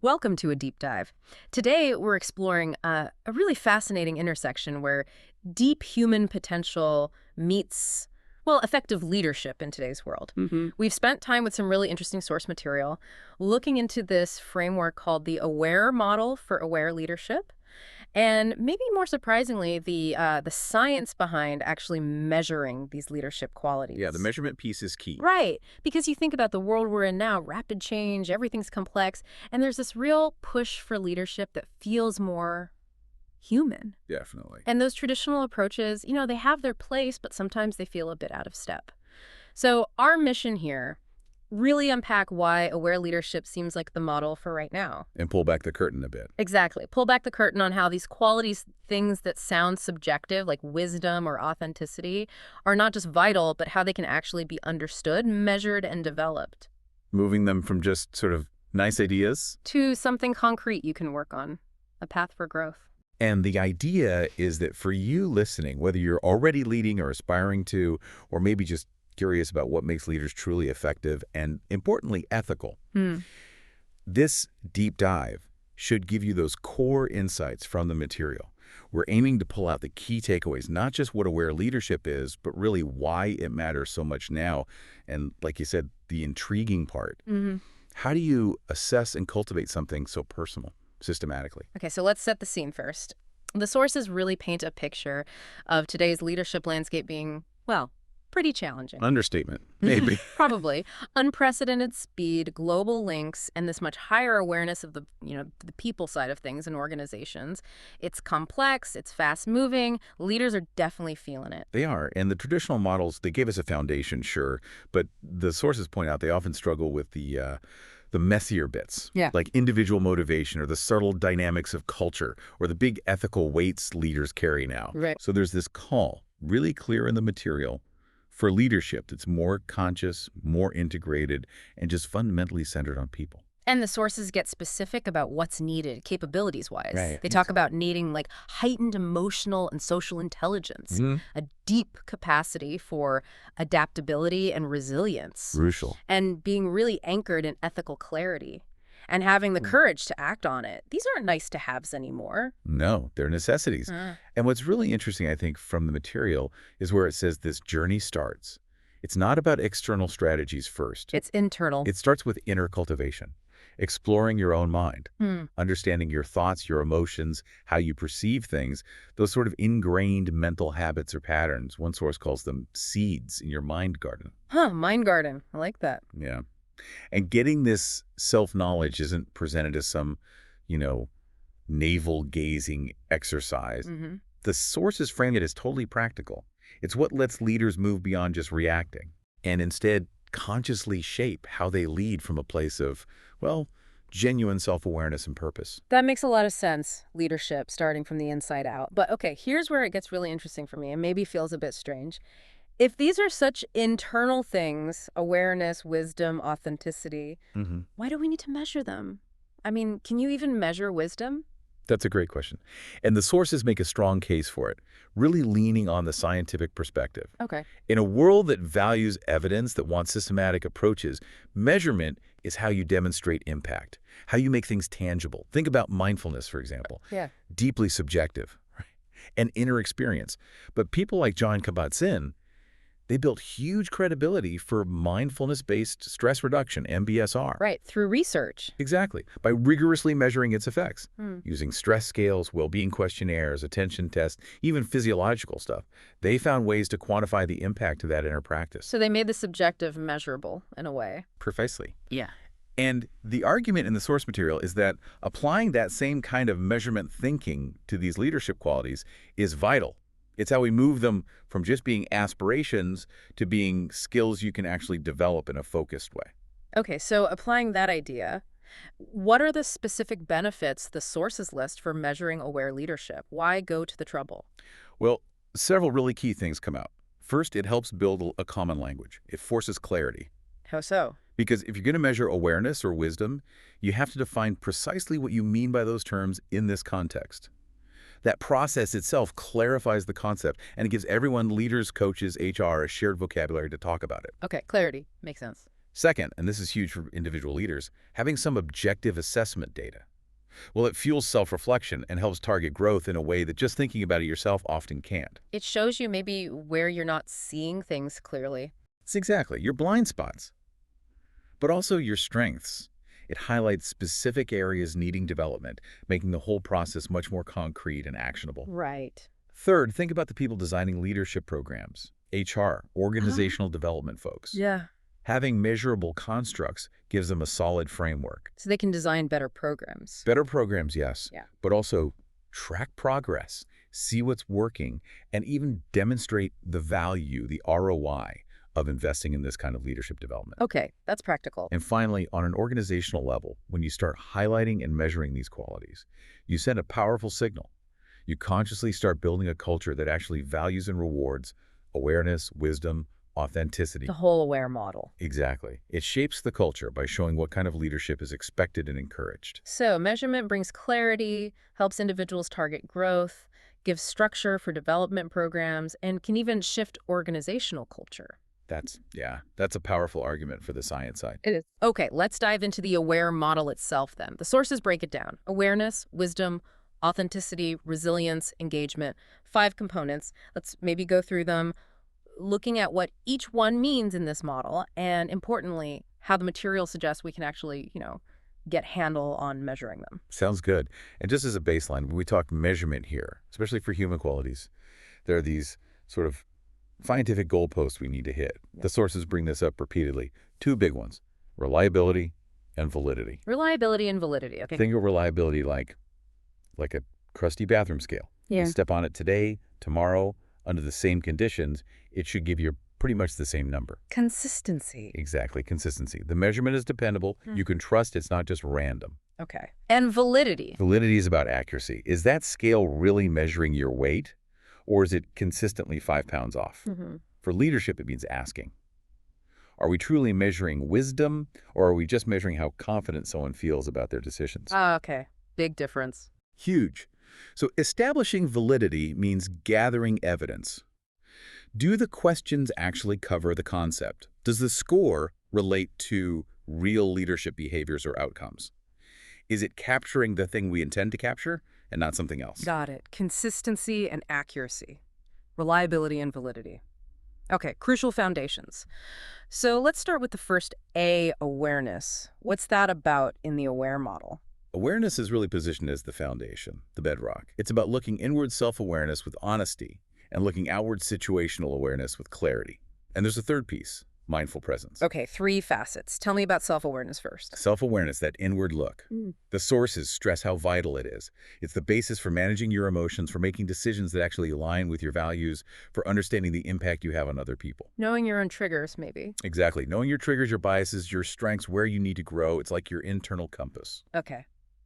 Welcome to a deep dive. Today, we're exploring a really fascinating intersection where deep human potential meets, well, effective leadership in today's world. Hmm. We've spent time with some really interesting source material looking into this framework called the AWARE model for aware leadership. And maybe more surprisingly, the science behind actually measuring these leadership Yeah, the qualities. measurement piece is key. Right. Because you think about the world we're in now, rapid change, everything's complex, and there's this real push for leadership that feels more human. Definitely. And those traditional approaches, they have their place, but sometimes they feel a bit out of step. So our mission here, really unpack why aware leadership seems like the model for right now. And pull back the curtain a bit. Exactly. Pull back the curtain on how these qualities, things that sound subjective, like wisdom or authenticity, are not just vital, but how they can actually be understood, measured, and developed Moving them from just sort of nice ideas. to something concrete you can work on, a path for growth. And the idea is that for you listening, whether you're already leading or aspiring to, or maybe just curious about what makes leaders truly effective and, importantly, ethical, Hmm. this deep dive should give you those core insights from the material. We're aiming to pull out the key takeaways, not just what aware leadership is, but really why it matters so much now. And like you said, the intriguing part. Hmm. How do you assess and cultivate something so personal, systematically? Okay, so let's set the scene first. The sources really paint a picture of today's leadership landscape being, well, pretty challenging. Understatement, maybe. Probably. Unprecedented speed, global links, and this much higher awareness of the people side of things in organizations. It's complex, it's fast moving. Leaders are definitely feeling it. They are. And the traditional models, they gave us a foundation, sure, but the sources point out they often struggle with the messier bits, Yeah. like individual motivation or the subtle dynamics of culture or the big ethical weights leaders carry now. Right. So there's this call, really clear in the material, for leadership that's more conscious, more integrated, and just fundamentally centered on people. And the sources get specific about what's needed, capabilities-wise. Right. They talk about needing like heightened emotional and social intelligence, Mhm. a deep capacity for adaptability and resilience, Crucial. and being really anchored in ethical clarity, and having the courage to act on it. These aren't nice to haves anymore. No, they're necessities. And what's really interesting, I think, from the material is where it says this journey starts. It's not about external strategies first. It's internal. It starts with inner cultivation, exploring your own mind, Hmm. understanding your thoughts, your emotions, how you perceive things, those sort of ingrained mental habits or patterns. One source calls them seeds in your mind garden. Huh, mind garden. I like that. Yeah. And getting this self-knowledge isn't presented as some, you know, navel-gazing exercise. Hmm. The sources frame it as totally practical. It's what lets leaders move beyond just reacting and instead consciously shape how they lead from a place of, well, genuine self-awareness and purpose. That makes a lot of sense, leadership starting from the inside out. But okay, here's where it gets really interesting for me and maybe feels a bit strange. If these are such internal things, awareness, wisdom, authenticity, Hmm. why do we need to measure them? I mean, can you even measure wisdom? That's a great question. And the sources make a strong case for it, really leaning on the scientific perspective. Okay. In a world that values evidence, that wants systematic approaches, measurement is how you demonstrate impact, how you make things tangible. Think about mindfulness, for example. Yeah. Deeply subjective, right? An inner experience. But people like John Kabat-Zinn, they built huge credibility for mindfulness-based stress reduction, MBSR. Right, through research. Exactly, by rigorously measuring its effects, Hmm. using stress scales, well-being questionnaires, attention tests, even physiological stuff. They found ways to quantify the impact of that inner practice. So they made the subjective measurable in a way. Precisely. Yeah. And the argument in the source material is that applying that same kind of measurement thinking to these leadership qualities is vital. It's how we move them from just being aspirations to being skills you can actually develop in a focused way. Okay, so applying that idea, what are the specific benefits the sources list for measuring aware leadership? Why go to the trouble? Well, several really key things come out. First, it helps build a common language. It forces clarity. How so? Because if you're going to measure awareness or wisdom, you have to define precisely what you mean by those terms in this context. That process itself clarifies the concept, and it gives everyone, leaders, coaches, HR, a shared vocabulary to talk about it. Okay, clarity. Makes sense. Second, and this is huge for individual leaders, having some objective assessment data. Well, it fuels self-reflection and helps target growth in a way that just thinking about it yourself often can't. It shows you maybe where you're not seeing things clearly. It's exactly your blind spots, but also your strengths. It highlights specific areas needing development, making the whole process much more concrete and actionable. Right. Third, think about the people designing leadership programs, HR, organizational development folks. Yeah. Having measurable constructs gives them a solid framework. So they can design better programs. Better programs, yes, Yeah. but also track progress, see what's working, and even demonstrate the value, the ROI of investing in this kind of leadership development. Okay, that's practical. And finally, on an organizational level, when you start highlighting and measuring these qualities, you send a powerful signal. You consciously start building a culture that actually values and rewards awareness, wisdom, authenticity. The whole aware model. Exactly. It shapes the culture by showing what kind of leadership is expected and encouraged. So measurement brings clarity, helps individuals target growth, gives structure for development programs, and can even shift organizational culture. That's a powerful argument for the science side. It is. Okay, let's dive into the aware model itself then. The sources break it down. Awareness, wisdom, authenticity, resilience, engagement. 5 components. Let's maybe go through them, looking at what each one means in this model, and importantly, how the material suggests we can actually, get handle on measuring them. Sounds good. And just as a baseline, when we talk measurement here, especially for human qualities, there are these sort of scientific goalposts we need to hit. The sources bring this up repeatedly. 2 big ones, reliability and validity. Reliability and validity, okay. Think of reliability like a crusty bathroom scale. Yeah. You step on it today, tomorrow, under the same conditions, it should give you pretty much the same number. Consistency. Exactly, consistency. The measurement is dependable. You can trust it's not just random. Okay. And validity. Validity is about accuracy. Is that scale really measuring your weight, or is it consistently 5 pounds off? For leadership, it means asking. Are we truly measuring wisdom, or are we just measuring how confident someone feels about their decisions? Okay. Big difference. Huge. So establishing validity means gathering evidence. Do the questions actually cover the concept? Does the score relate to real leadership behaviors or outcomes? Is it capturing the thing we intend to capture and not something else? Got it. Consistency and accuracy. Reliability and validity. Okay, crucial foundations. So let's start with the first A, awareness. What's that about in the aware model? Awareness is really positioned as the foundation, the bedrock. It's about looking inward self-awareness with honesty and looking outward situational awareness with clarity. And there's a third piece, mindful presence. Okay, 3 facets. Tell me about self-awareness first. Self-awareness, that inward look. The sources stress how vital it is. It's the basis for managing your emotions, for making decisions that actually align with your values, for understanding the impact you have on other people. Knowing your own triggers, maybe. Exactly. Knowing your triggers, your biases, your strengths, where you need to grow. It's like your internal compass. Okay.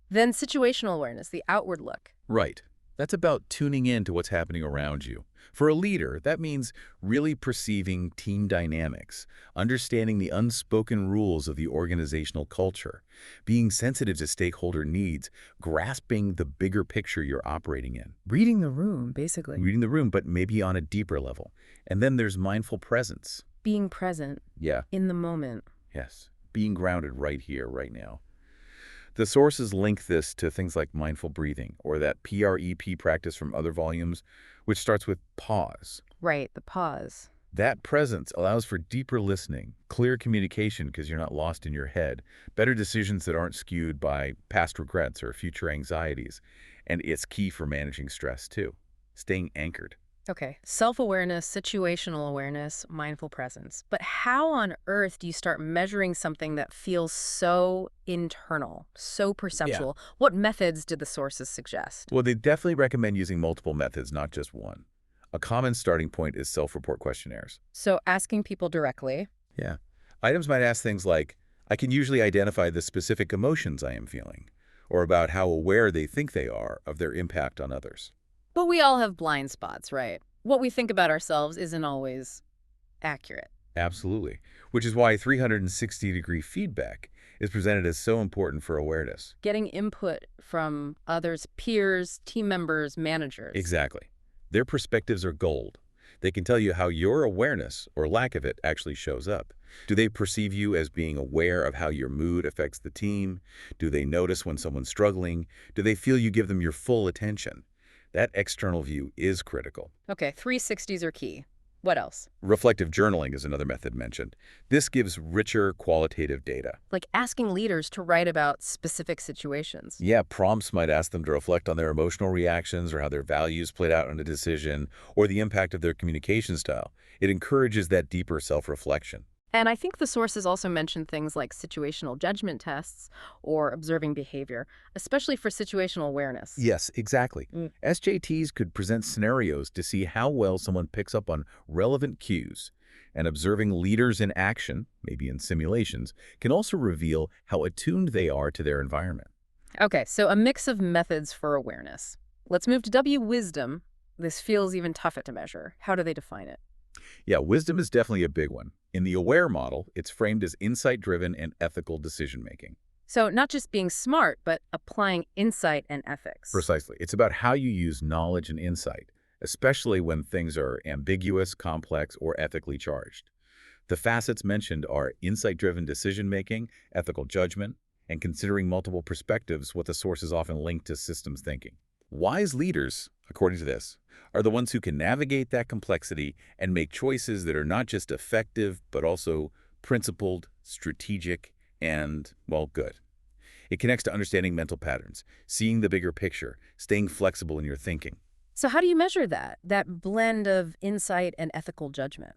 Then situational awareness, the outward look. Right. That's about tuning in to what's happening around you. For a leader, that means really perceiving team dynamics, understanding the unspoken rules of the organizational culture, being sensitive to stakeholder needs, grasping the bigger picture you're operating in. Reading the room, basically. Reading the room, but maybe on a deeper level. And then there's mindful presence. Being present. Yeah. In the moment. Yes. Being grounded right here, right now. The sources link this to things like mindful breathing or that PREP practice from other volumes, which starts with pause. Right, the pause. That presence allows for deeper listening, clear communication because you're not lost in your head, better decisions that aren't skewed by past regrets or future anxieties. And it's key for managing stress too, staying anchored. Okay, self-awareness, situational awareness, mindful presence. But how on earth do you start measuring something that feels so internal, so perceptual? What methods did the sources suggest? Well, they definitely recommend using multiple methods, not just one. A common starting point is self-report questionnaires. So asking people directly. Yeah. Items might ask things like, I can usually identify the specific emotions I am feeling, or about how aware they think they are of their impact on others. But we all have blind spots, right? What we think about ourselves isn't always accurate. Absolutely. Which is why 360-degree feedback is presented as so important for awareness. Getting input from others, peers, team members, managers. Exactly. Their perspectives are gold. They can tell you how your awareness, or lack of it, actually shows up. Do they perceive you as being aware of how your mood affects the team? Do they notice when someone's struggling? Do they feel you give them your full attention? That external view is critical. Okay, 360s are key. What else? Reflective journaling is another method mentioned. This gives richer qualitative data. Like asking leaders to write about specific situations. Yeah, prompts might ask them to reflect on their emotional reactions or how their values played out in a decision or the impact of their communication style. It encourages that deeper self-reflection. And I think the sources also mention things like situational judgment tests or observing behavior, especially for situational awareness. Yes, exactly. Mm. SJTs could present scenarios to see how well someone picks up on relevant cues, and observing leaders in action, maybe in simulations, can also reveal how attuned they are to their environment. Okay, so a mix of methods for awareness. Let's move to W, wisdom. This feels even tougher to measure. How do they define it? Yeah, wisdom is definitely a big one. In the AWARE model, it's framed as insight-driven and ethical decision-making. So not just being smart, but applying insight and ethics. Precisely. It's about how you use knowledge and insight, especially when things are ambiguous, complex, or ethically charged. The facets mentioned are insight-driven decision-making, ethical judgment, and considering multiple perspectives, what the sources often link to systems thinking. Wise leaders, according to this, are the ones who can navigate that complexity and make choices that are not just effective, but also principled, strategic, and, well, good. It connects to understanding mental patterns, seeing the bigger picture, staying flexible in your thinking. So how do you measure that blend of insight and ethical judgment?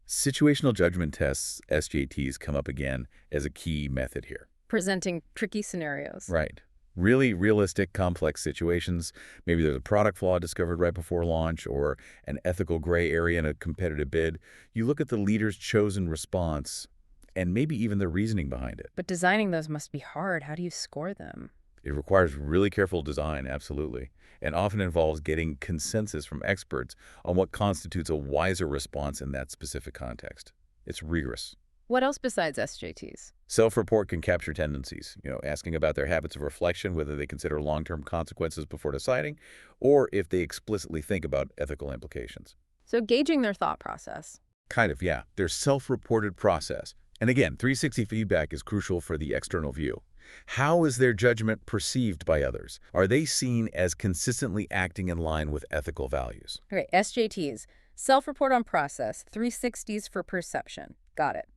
Situational judgment tests, SJTs, come up again as a key method here. Presenting tricky scenarios. Right. Really realistic, complex situations. Maybe there's a product flaw discovered right before launch or an ethical gray area in a competitive bid. You look at the leader's chosen response and maybe even the reasoning behind it. But designing those must be hard. How do you score them? It requires really careful design, absolutely, and often involves getting consensus from experts on what constitutes a wiser response in that specific context. It's rigorous. What else besides SJTs? Self-report can capture tendencies, asking about their habits of reflection, whether they consider long-term consequences before deciding, or if they explicitly think about ethical implications. So gauging their thought process. Kind of, yeah. Their self-reported process. And again, 360 feedback is crucial for the external view. How is their judgment perceived by others? Are they seen as consistently acting in line with ethical values? Okay, SJTs. Self-report on process. 360s for perception. Got it.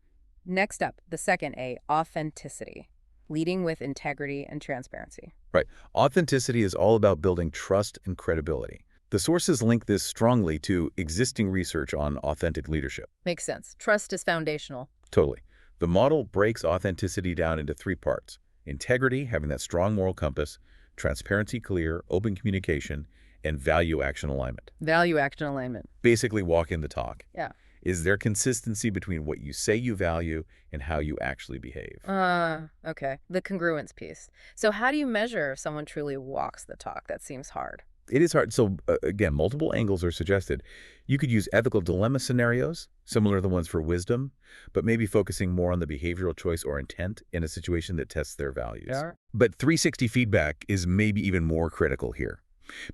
Next up, the second A, authenticity. Leading with integrity and transparency. Right. Authenticity is all about building trust and credibility. The sources link this strongly to existing research on authentic leadership. Makes sense. Trust is foundational. Totally. The model breaks authenticity down into three parts. Integrity, having that strong moral compass, transparency, clear, open communication, and value-action alignment. Value-action alignment. Basically walking the talk. Yeah. Is there consistency between what you say you value and how you actually behave? Okay. The congruence piece. So how do you measure if someone truly walks the talk? That seems hard. It is hard. So again, multiple angles are suggested. You could use ethical dilemma scenarios, similar to the ones for wisdom, but maybe focusing more on the behavioral choice or intent in a situation that tests their values. Yeah. But 360 feedback is maybe even more critical here,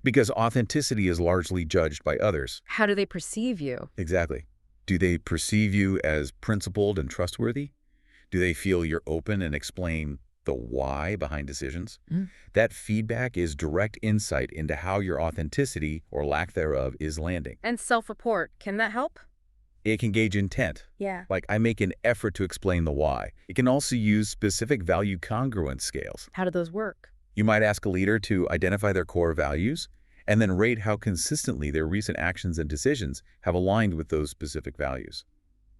because authenticity is largely judged by others. How do they perceive you? Exactly. Do they perceive you as principled and trustworthy? Do they feel you're open and explain the why behind decisions? That feedback is direct insight into how your authenticity, or lack thereof, is landing. And self-report, can that help? It can gauge intent. Yeah. Like, I make an effort to explain the why. It can also use specific value congruence scales. How do those work? You might ask a leader to identify their core values and then rate how consistently their recent actions and decisions have aligned with those specific values.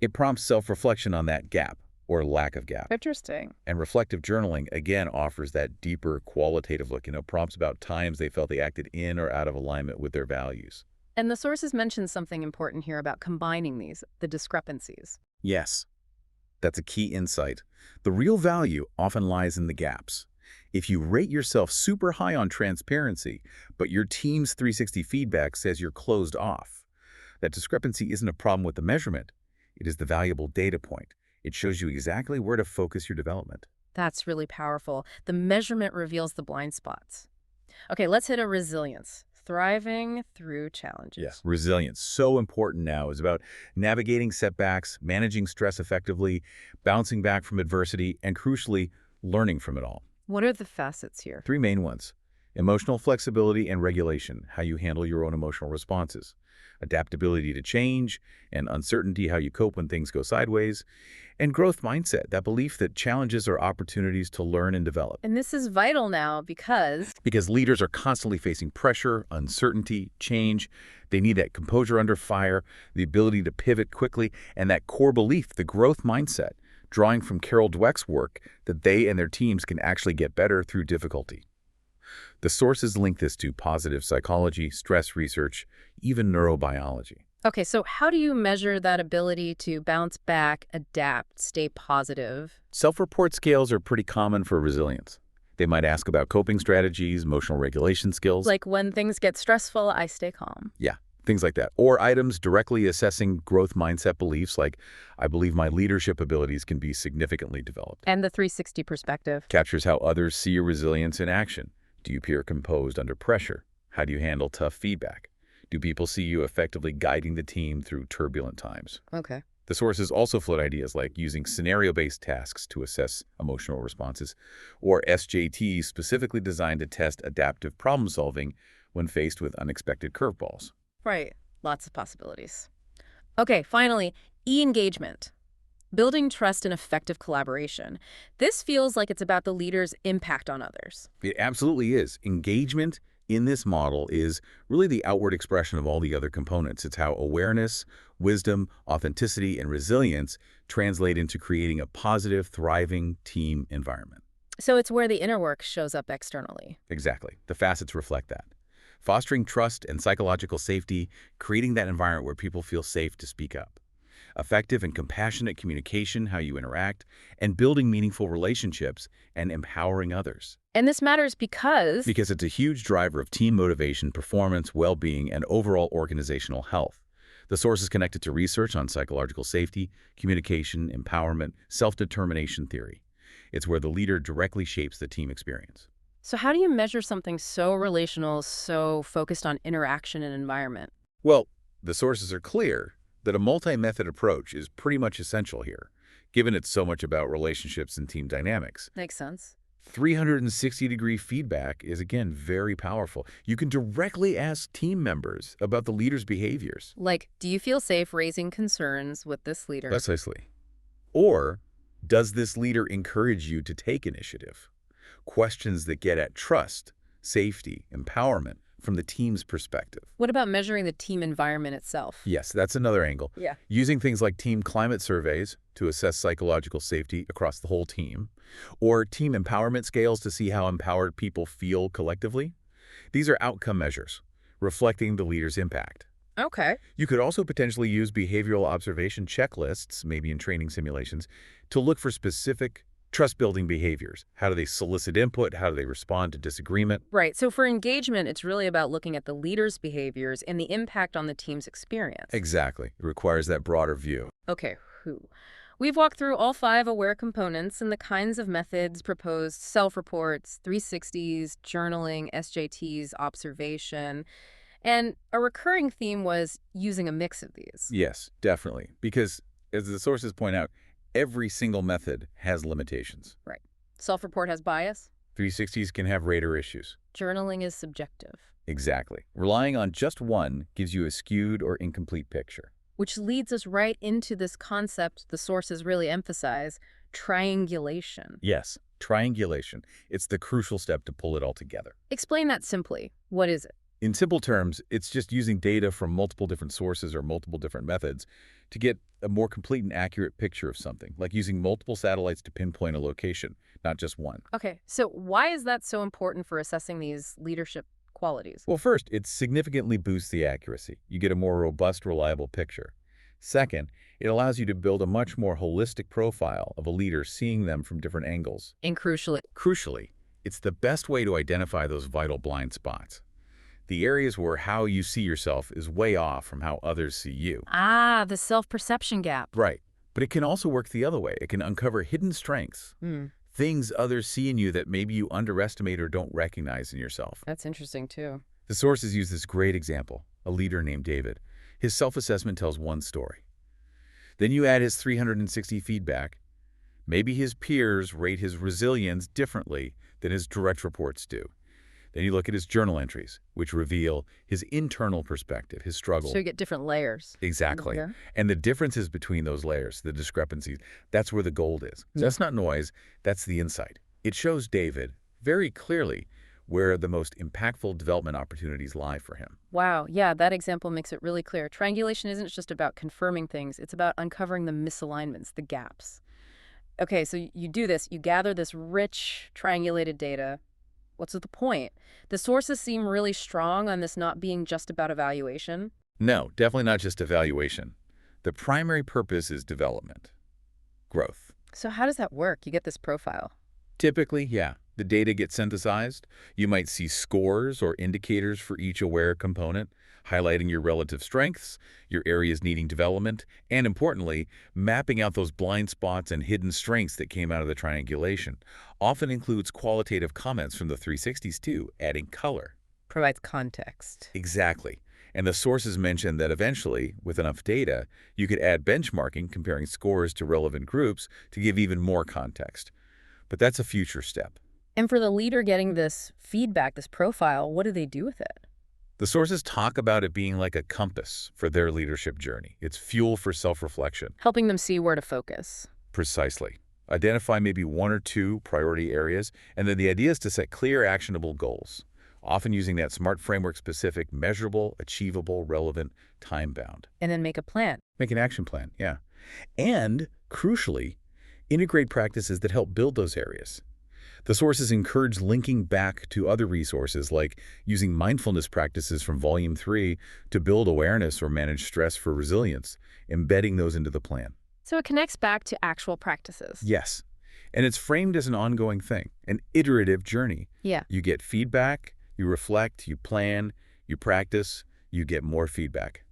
It prompts self-reflection on that gap, or lack of gap. Interesting. And reflective journaling, again, offers that deeper qualitative look, prompts about times they felt they acted in or out of alignment with their values. And the sources mention something important here about combining these, the discrepancies. Yes, that's a key insight. The real value often lies in the gaps. If you rate yourself super high on transparency, but your team's 360 feedback says you're closed off, that discrepancy isn't a problem with the measurement. It is the valuable data point. It shows you exactly where to focus your development. That's really powerful. The measurement reveals the blind spots. Okay, let's hit a resilience. thriving through Yeah. challenges. Resilience, so important now, is about navigating setbacks, managing stress effectively, bouncing back from adversity, and crucially, learning from it all. What are the facets here? Three main ones: emotional flexibility and regulation, how you handle your own emotional responses; adaptability to change and uncertainty, how you cope when things go sideways; and growth mindset, that belief that challenges are opportunities to learn and develop. And this is vital now because Because leaders are constantly facing pressure, uncertainty, change. They need that composure under fire, the ability to pivot quickly, and that core belief, the growth mindset, drawing from Carol Dweck's work, that they and their teams can actually get better through difficulty. The sources link this to positive psychology, stress research, even neurobiology. okay, so how do you measure that ability to bounce back, adapt, stay positive? Self-report scales are pretty common for resilience. They might ask about coping strategies, emotional regulation skills. Like when things get stressful, I stay calm. Yeah, things like that. Or items directly assessing growth mindset beliefs like, I believe my leadership abilities can be significantly developed. And the 360 perspective. Captures how others see your resilience in action. Do you appear composed under pressure? How do you handle tough feedback? Do people see you effectively guiding the team through turbulent times? Okay. The sources also float ideas like using scenario-based tasks to assess emotional responses, or SJTs specifically designed to test adaptive problem-solving when faced with unexpected curveballs. Right. Lots of possibilities. Okay, finally, e-engagement. Building trust and effective collaboration. This feels like it's about the leader's impact on others. It absolutely is. Engagement in this model is really the outward expression of all the other components. It's how awareness, wisdom, authenticity, and resilience translate into creating a positive, thriving team environment. So it's where the inner work shows up externally. Exactly. The facets reflect that. Fostering trust and psychological safety, creating that environment where people feel safe to speak up. Effective and compassionate communication, how you interact, and building meaningful relationships and empowering others. And this matters because Because it's a huge driver of team motivation, performance, well-being, and overall organizational health. The source is connected to research on psychological safety, communication, empowerment, self-determination theory. It's where the leader directly shapes the team experience. So how do you measure something so relational, so focused on interaction and environment? Well, the sources are clear that a multi-method approach is pretty much essential here, given it's so much about relationships and team dynamics. Makes sense. 360-degree feedback is, again, very powerful. You can directly ask team members about the leader's behaviors. Like, do you feel safe raising concerns with this leader? Precisely. Or, does this leader encourage you to take initiative? Questions that get at trust, safety, empowerment from the team's perspective. What about measuring the team environment itself? Yes, that's another angle. Yeah. Using things like team climate surveys to assess psychological safety across the whole team, or team empowerment scales to see how empowered people feel collectively. These are outcome measures, reflecting the leader's impact. Okay. You could also potentially use behavioral observation checklists, maybe in training simulations, to look for specific trust-building behaviors. How do they solicit input? How do they respond to disagreement? Right. So for engagement, it's really about looking at the leader's behaviors and the impact on the team's experience. Exactly. It requires that broader view. Okay, we've walked through all 5 aware components and the kinds of methods proposed: self-reports, 360s, journaling, SJTs, observation. And a recurring theme was using a mix of these. Yes, definitely. Because, as the sources point out, every single method has limitations. Right. Self-report has bias. 360s can have rater issues. Journaling is subjective, Exactly. Relying on just one gives you a skewed or incomplete picture. which leads us right into this concept the sources really emphasize: triangulation. Yes, triangulation. It's the crucial step to pull it all together. Explain that simply. What is it? In simple terms, it's just using data from multiple different sources or multiple different methods to get a more complete and accurate picture of something, like using multiple satellites to pinpoint a location, not just one. Okay, so why is that so important for assessing these leadership qualities? Well, first, it significantly boosts the accuracy. You get a more robust, reliable picture. Second, it allows you to build a much more holistic profile of a leader, seeing them from different angles. And crucially, Crucially, it's the best way to identify those vital blind spots. The areas where how you see yourself is way off from how others see you. the self-perception gap. Right. But it can also work the other way. It can uncover hidden strengths, things others see in you that maybe you underestimate or don't recognize in yourself. That's interesting too. The sources use this great example, a leader named David. His self-assessment tells one story. Then you add his 360 feedback. Maybe his peers rate his resilience differently than his direct reports do. Then you look at his journal entries, which reveal his internal perspective, his So struggle. you get different layers. Exactly. Yeah. And the differences between those layers, the discrepancies, that's where the gold is. So that's not noise, that's the insight. It shows David very clearly where the most impactful development opportunities lie for him. Wow, yeah, that example makes it really clear. Triangulation isn't just about confirming things, it's about uncovering the misalignments, the gaps. Okay, so you do this, you gather this rich, triangulated data. What's the point? The sources seem really strong on this not being just about evaluation. No, definitely not just evaluation. The primary purpose is development, growth. So how does that work? You get this profile. Typically, yeah, the data gets synthesized. You might see scores or indicators for each aware component, highlighting your relative strengths, your areas needing development, and importantly, mapping out those blind spots and hidden strengths that came out of the triangulation. Often includes qualitative comments from the 360s too, adding color. Provides context. Exactly. And the sources mention that eventually, with enough data, you could add benchmarking comparing scores to relevant groups to give even more context. But that's a future step. And for the leader getting this feedback, this profile, what do they do with it? The sources talk about it being like a compass for their leadership journey. It's fuel for self-reflection. Helping them see where to focus. Precisely. Identify maybe one or two priority areas, and then the idea is to set clear, actionable goals, often using that SMART framework-specific, measurable, achievable, relevant, time-bound. And then make a plan. Make an action plan, yeah. And, crucially, integrate practices that help build those areas. The sources encourage linking back to other resources like using mindfulness practices from Volume 3 to build awareness or manage stress for resilience, embedding those into the plan. So it connects back to actual practices. Yes, and it's framed as an ongoing thing, an iterative journey. Yeah. You get feedback, you reflect, you plan, you practice, you get more feedback.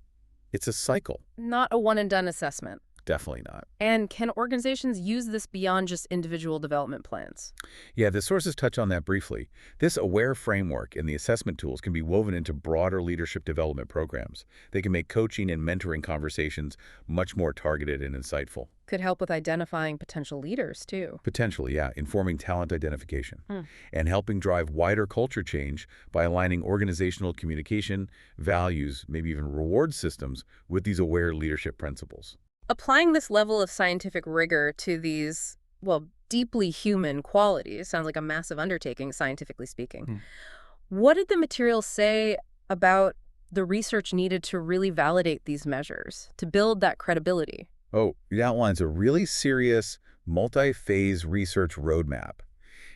It's a cycle. Not a one-and-done assessment. Definitely not. And can organizations use this beyond just individual development plans? Yeah, the sources touch on that briefly. This AWARE framework and the assessment tools can be woven into broader leadership development programs. They can make coaching and mentoring conversations much more targeted and insightful. Could help with identifying potential leaders, too. Potentially, yeah, informing talent identification Hmm. and helping drive wider culture change by aligning organizational communication, values, maybe even reward systems with these AWARE leadership principles. Applying this level of scientific rigor to these, well, deeply human qualities sounds like a massive undertaking, scientifically speaking. Hmm. What did the material say about the research needed to really validate these measures, to build that credibility? Oh, it outlines a really serious, multi-phase research roadmap.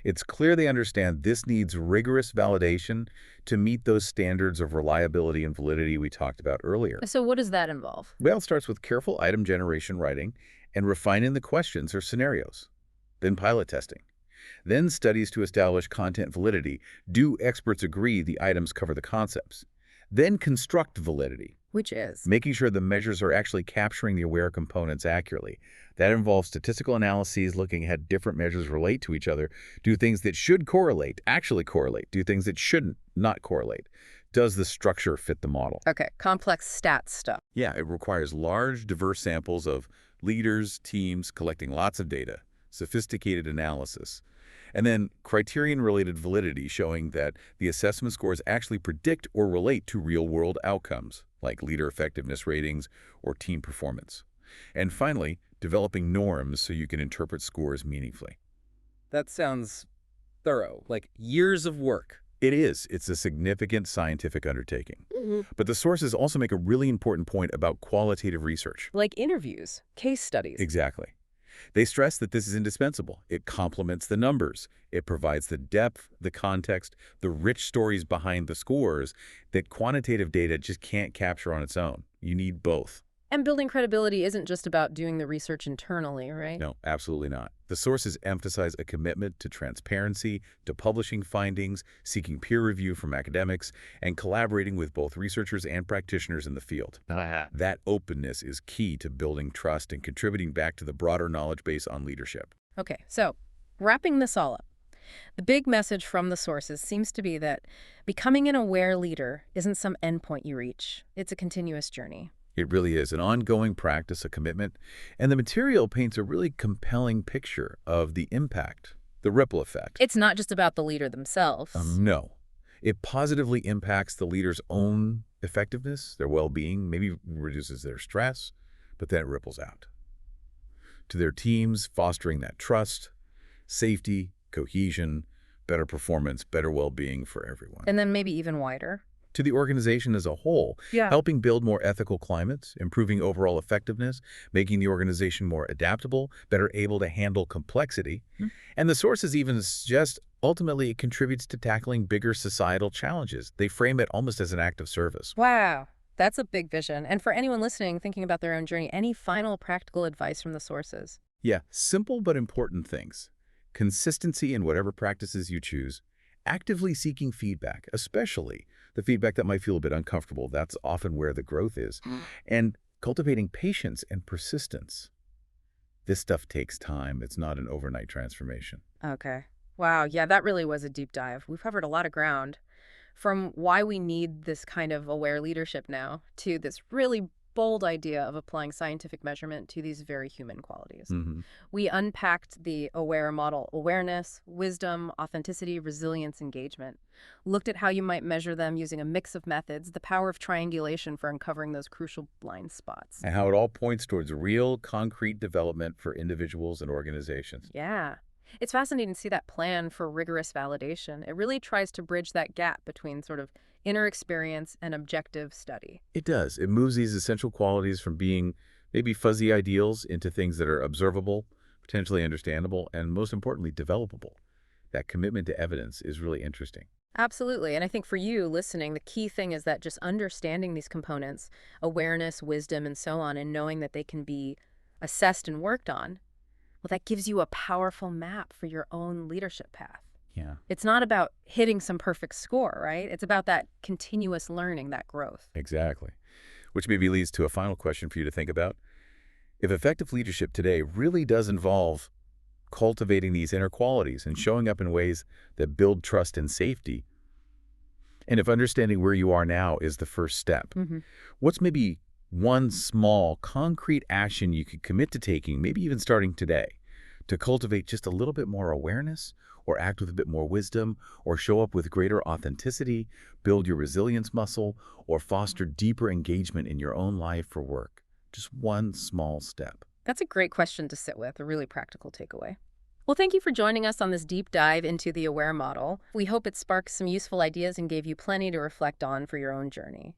It's clear they understand this needs rigorous validation to meet those standards of reliability and validity we talked about earlier. So what does that involve? Well, it starts with careful item generation writing and refining the questions or scenarios. Then pilot testing. Then studies to establish content validity. Do experts agree the items cover the concepts? Then construct validity, Which is? making sure the measures are actually capturing the aware components accurately. That involves statistical analyses, looking at how different measures relate to each other, do things that should correlate, actually correlate, do things that shouldn't, not correlate. Does the structure fit the model? Okay, complex stats stuff. Yeah, it requires large, diverse samples of leaders, teams, collecting lots of data, sophisticated analysis, and then criterion-related validity showing that the assessment scores actually predict or relate to real-world outcomes, like leader effectiveness ratings or team performance. And finally, developing norms so you can interpret scores meaningfully. That sounds thorough, like years of work. It is. It's a significant scientific undertaking. But the sources also make a really important point about qualitative research. Like interviews, case studies. Exactly. They stress that this is indispensable. It complements the numbers. It provides the depth, the context, the rich stories behind the scores that quantitative data just can't capture on its own. You need both. And building credibility isn't just about doing the research internally, right? No, absolutely not. The sources emphasize a commitment to transparency, to publishing findings, seeking peer review from academics, and collaborating with both researchers and practitioners in the field. That openness is key to building trust and contributing back to the broader knowledge base on leadership. Okay, so wrapping this all up, The big message from the sources seems to be that becoming an aware leader isn't some endpoint you reach. It's a continuous journey. It really is an ongoing practice, a commitment, and the material paints a really compelling picture of the impact, the ripple effect. It's not just about the leader themselves. No. It positively impacts the leader's own effectiveness, their well-being, maybe reduces their stress, but then it ripples out to their teams, fostering that trust, safety, cohesion, better performance, better well-being for everyone. And then maybe even wider. To the organization as a whole, Yeah. helping build more ethical climates, improving overall effectiveness, making the organization more adaptable, better able to handle complexity. And the sources even suggest ultimately it contributes to tackling bigger societal challenges. They frame it almost as an act of service. Wow. That's a big vision. And for anyone listening, thinking about their own journey, any final practical advice from the sources? Yeah, simple but important things. Consistency in whatever practices you choose. Actively seeking feedback, especially the feedback that might feel a bit uncomfortable. That's often where the growth is. And cultivating patience and persistence. This stuff takes time. It's not an overnight transformation. Okay. Wow. Yeah, that really was a deep dive. We've covered a lot of ground. From why we need this kind of aware leadership now to this really bold idea of applying scientific measurement to these very human qualities. hmm We unpacked the aware model: awareness, wisdom, authenticity, resilience, engagement. Looked at how you might measure them using a mix of methods, the power of triangulation for uncovering those crucial blind spots. And how it all points towards real, concrete development for individuals and organizations. Yeah. It's fascinating to see that plan for rigorous validation. It really tries to bridge that gap between sort of inner experience and objective study. It does. It moves these essential qualities from being maybe fuzzy ideals into things that are observable, potentially understandable, and most importantly, developable. That commitment to evidence is really interesting. Absolutely. And I think for you listening, the key thing is that just understanding these components, awareness, wisdom, and so on, and knowing that they can be assessed and worked on, well, that gives you a powerful map for your own leadership path. Yeah, It's not about hitting some perfect score, right? It's about that continuous learning, that growth. exactly. Which maybe leads to a final question for you to think about. If effective leadership today really does involve cultivating these inner qualities and showing up in ways that build trust and safety, and if understanding where you are now is the first step, hmm what's maybe one small, concrete action you could commit to taking, maybe even starting today, to cultivate just a little bit more awareness, or act with a bit more wisdom, or show up with greater authenticity, build your resilience muscle, or foster deeper engagement in your own life or work? Just one small step. That's a great question to sit with, a really practical takeaway. Well, thank you for joining us on this deep dive into the AWARE model. We hope it sparked some useful ideas and gave you plenty to reflect on for your own journey.